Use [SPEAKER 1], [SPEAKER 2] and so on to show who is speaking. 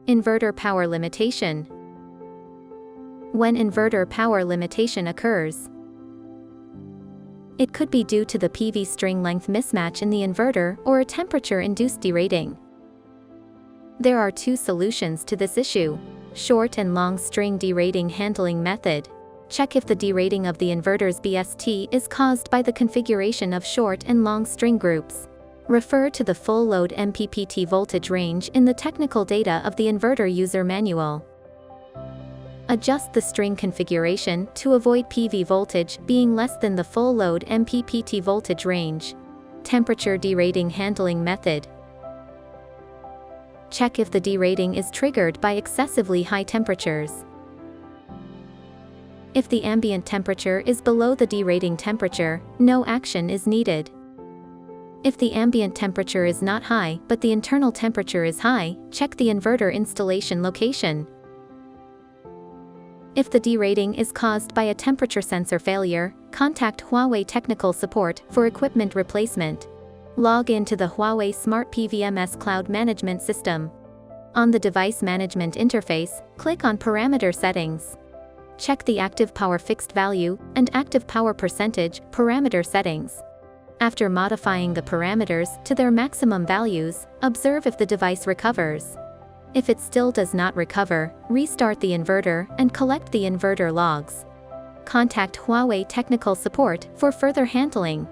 [SPEAKER 1] Inverter power limitation. When inverter power limitation occurs, it could be due to the PV string length mismatch in the inverter or a temperature-induced derating. There are two solutions to this issue: short and long string derating handling method. Check if the derating of the inverter's BST is caused by the configuration of short and long string groups. Refer to the full load MPPT voltage range in the technical data of the inverter user manual. Adjust the string configuration to avoid PV voltage being less than the full load MPPT voltage range. Temperature derating handling method. Check if the derating is triggered by excessively high temperatures. If the ambient temperature is below the derating temperature, no action is needed. If the ambient temperature is not high but the internal temperature is high, check the inverter installation location. If the derating is caused by a temperature sensor failure, contact Huawei technical support for equipment replacement. Log into the Huawei Smart PVMS Cloud Management System. On the Device Management interface, click on Parameter Settings. Check the Active Power Fixed Value and Active Power Percentage parameter settings. After modifying the parameters to their maximum values, observe if the device recovers. If it still does not recover, restart the inverter and collect the inverter logs. Contact Huawei technical support for further handling.